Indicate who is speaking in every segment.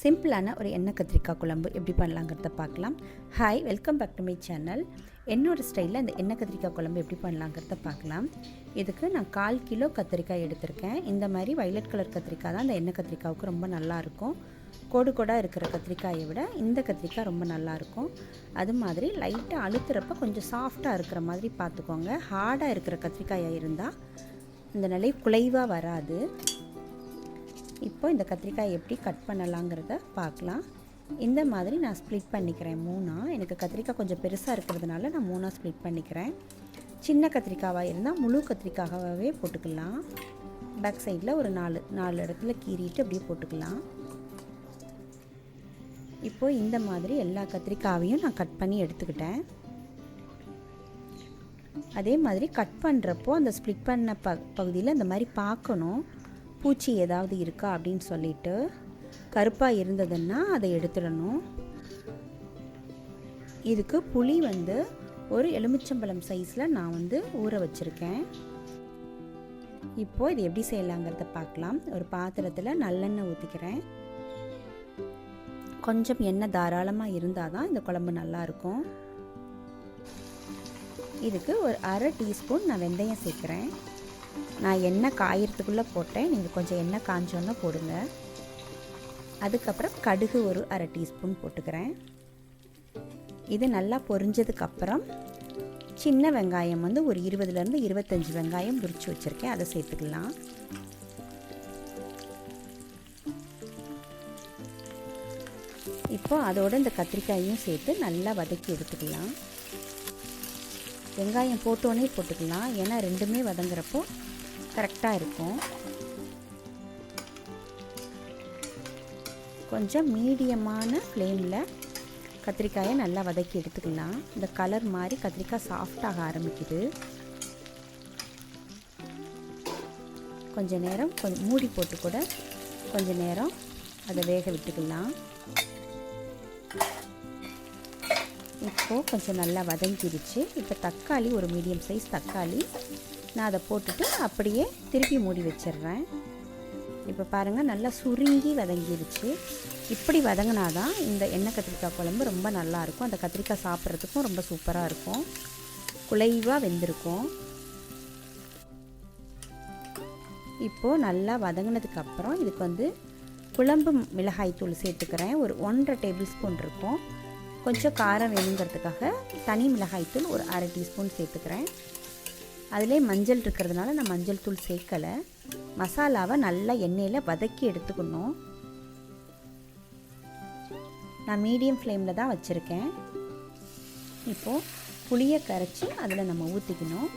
Speaker 1: சிம்பிளான ஒரு எண்ணெய் கத்திரிக்காய் குழம்பு எப்படி பண்ணலாங்கிறத பார்க்கலாம். Hi, welcome back to my channel. என்னோடய ஸ்டைலில் இந்த எண்ணெய் கத்திரிக்காய் குழம்பு எப்படி பண்ணலாங்கிறத பார்க்கலாம். இதுக்கு நான் 1/4 கிலோ கத்திரிக்காய் எடுத்திருக்கேன். இந்த மாதிரி வைலட் கலர் கத்திரிக்காய் தான் இந்த எண்ணெய் கத்திரிக்காய்க்கு ரொம்ப நல்லாயிருக்கும். கோடு கோடாக இருக்கிற கத்திரிக்காயை விட இந்த கத்திரிக்காய் ரொம்ப நல்லாயிருக்கும். அது மாதிரி லைட்டாக அழுத்துறப்ப கொஞ்சம் சாஃப்டாக இருக்கிற மாதிரி பார்த்துக்கோங்க. ஹார்டாக இருக்கிற கத்திரிக்காயாக இருந்தால் இந்த நிலை குலைவாக வராது. இப்போ இந்த கத்திரிக்காய் எப்படி கட் பண்ணலாங்கிறத பார்க்கலாம். இந்த மாதிரி நான் ஸ்ப்ளிட் பண்ணிக்கிறேன் 3ஆக. எனக்கு கத்திரிக்காய் கொஞ்சம் பெருசாக இருக்கிறதுனால நான் 3ஆக ஸ்ப்ளிட் பண்ணிக்கிறேன். சின்ன கத்திரிக்காவாக இருந்தால் முழு கத்திரிக்காயாகவே போட்டுக்கலாம். பேக் சைடில் ஒரு 4 இடத்துல கீறிட்டு அப்படியே போட்டுக்கலாம். இப்போது இந்த மாதிரி எல்லா கத்திரிக்காயையும் நான் கட் பண்ணி எடுத்துக்கிட்டேன். அதே மாதிரி கட் பண்ணுறப்போ அந்த ஸ்ப்ளிட் பண்ண பகுதியில் இந்த மாதிரி பார்க்கணும், பூச்சி ஏதாவது இருக்கா அப்படின்னு சொல்லிட்டு. கருப்பாக இருந்ததுன்னா அதை எடுத்துடணும். இதுக்கு புளி ஒரு எலுமிச்சம்பழம் சைஸில் நான் ஊற வச்சுருக்கேன். இப்போது இது எப்படி செய்யலாங்கிறத பார்க்கலாம். ஒரு பாத்திரத்தில் நல்லெண்ணெய் ஊற்றிக்கிறேன். கொஞ்சம் எண்ணெய் தாராளமாக இருந்தால் தான் இந்த குழம்பு நல்லாயிருக்கும். இதுக்கு ஒரு 1/2 டீஸ்பூன் நான் வெந்தயம் சேர்க்குறேன். நான் எண்ணெய் காயறதுக்குள்ளே போட்டேன், நீங்கள் கொஞ்சம் எண்ணெய் காஞ்சோன்னு போடுங்க. அதுக்கப்புறம் கடுகு ஒரு 1/2 டீஸ்பூன் போட்டுக்கிறேன். இது நல்லா பொரிஞ்சதுக்கப்புறம் சின்ன வெங்காயம் ஒரு 20லேருந்து 25 வெங்காயம் உரித்து வச்சுருக்கேன், அதை சேர்த்துக்கலாம். இப்போ அதோடு இந்த கத்திரிக்காயையும் சேர்த்து நல்லா வதக்கி எடுத்துக்கலாம். வெங்காயம் போட்டோன்னே போட்டுக்கலாம், ஏன்னா ரெண்டுமே வதங்குறப்போ கரெக்டாக இருக்கும். கொஞ்சம் மீடியமான ஃப்ளேமில் கத்திரிக்காயை நல்லா வதக்கி எடுத்துக்கலாம். இந்த கலர் மாதிரி கத்திரிக்காய் சாஃப்டாக ஆரம்பிக்குது. கொஞ்ச நேரம் மூடி போட்டு கூட கொஞ்ச நேரம் அதை வேக விட்டுக்கலாம். இப்போது கொஞ்சம் நல்லா வதங்கிடுச்சு. இப்போ தக்காளி ஒரு மீடியம் சைஸ் தக்காளி நான் அதை போட்டுட்டு அப்படியே திருப்பி மூடி வச்சிடுறேன். இப்போ பாருங்கள், நல்லா சுருங்கி வதங்கிடுச்சு. இப்படி வதங்கினா தான் இந்த எண்ணெய் கத்திரிக்காய் குழம்பு ரொம்ப நல்லாயிருக்கும். அந்த கத்திரிக்காய் சாப்பிட்றதுக்கும் ரொம்ப சூப்பராக இருக்கும், குலைவாக வெந்திருக்கும். இப்போது நல்லா வதங்கினதுக்கப்புறம் இதுக்கு குழம்பு மிளகாய் தூள் சேர்த்துக்கிறேன். ஒரு 1.5 டேபிள் ஸ்பூன் இருக்கும். கொஞ்சம் காரம் வேணுங்கிறதுக்காக தனி மிளகாய் தூள் ஒரு 1/2 டீஸ்பூன் சேர்த்துக்கிறேன். அதிலே மஞ்சள் இருக்கிறதுனால நான் மஞ்சள் தூள் சேர்க்கலை. மசாலாவை நல்லா எண்ணெயில் வதக்கி எடுத்துக்கணும். நான் மீடியம் ஃப்ளேமில் தான் வச்சுருக்கேன். இப்போது புளியை கரைச்சி அதில் நம்ம ஊற்றிக்கணும்.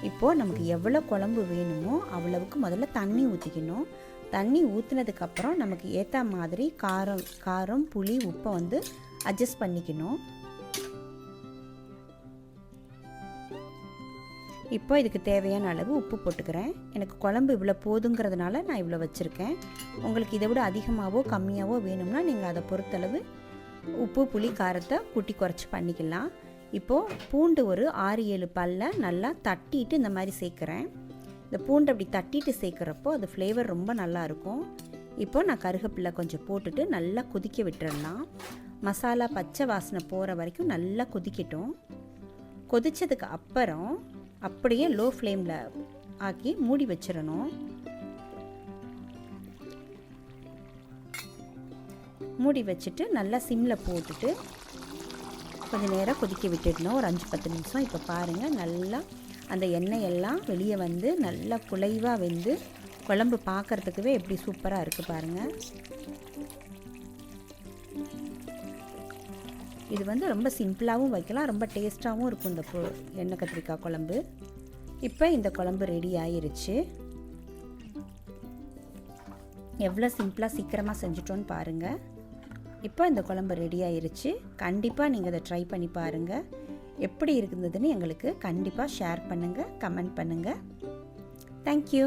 Speaker 1: இப்போது நமக்கு எவ்வளோ குழம்பு வேணுமோ அவ்வளவுக்கு முதல்ல தண்ணி ஊற்றிக்கணும். தண்ணி ஊற்றினதுக்கப்புறம் நமக்கு ஏற்ற மாதிரி காரம் புளி உப்பை அட்ஜஸ்ட் பண்ணிக்கணும். இப்போ இதுக்கு தேவையான அளவு உப்பு போட்டுக்கிறேன். எனக்கு குழம்பு இவ்வளோ போதுங்கிறதுனால நான் இவ்வளோ வச்சுருக்கேன். உங்களுக்கு இதை விட அதிகமாகவோ கம்மியாகவோ வேணும்னா நீங்கள் அதை பொறுத்தளவு உப்பு புளி காரத்தை கூட்டி குறைச்சி பண்ணிக்கலாம். இப்போது பூண்டு ஒரு 6-7 பல்லை நல்லா தட்டிட்டு இந்த மாதிரி சேர்க்குறேன். இந்த பூண்டு அப்படி தட்டிட்டு சேர்க்குறப்போ அது ஃப்ளேவர் ரொம்ப நல்லாயிருக்கும். இப்போது நான் கருவேப்பிலை கொஞ்சம் போட்டுட்டு நல்லா கொதிக்க விட்டுறலாம். மசாலா பச்சை வாசனை போகிற வரைக்கும் நல்லா கொதிக்கட்டும். கொதித்ததுக்கு அப்புறம் அப்படியே லோ ஃப்ளேமில் ஆக்கி மூடி வச்சிடணும். மூடி வச்சுட்டு நல்லா சிம்மில் போட்டுட்டு கொஞ்சம் நேரம் கொதிக்க விட்டுடணும், ஒரு 5-10 நிமிஷம். இப்போ பாருங்கள், நல்லா அந்த எண்ணெய் எல்லாம் வெளியே நல்லா குலைவாக வெந்து குழம்பு பார்க்குறதுக்குவே எப்படி சூப்பராக இருக்குது பாருங்கள். இது ரொம்ப சிம்பிளாகவும் வைக்கலாம், ரொம்ப டேஸ்ட்டாகவும் இருக்கும் இந்த எண்ணெய் கத்திரிக்காய் குழம்பு. இப்போ இந்த குழம்பு ரெடி ஆயிருச்சு. எவ்வளோ சிம்பிளாக சீக்கிரமாக செஞ்சுட்டோன்னு பாருங்கள். இப்போ இந்த குழம்பு ரெடி ஆயிருச்சு. கண்டிப்பாக நீங்கள் அதை ட்ரை பண்ணி பாருங்கள். எப்படி இருந்ததுன்னு எங்களுக்கு கண்டிப்பாக ஷேர் பண்ணுங்கள், கமெண்ட் பண்ணுங்கள். தேங்க்யூ.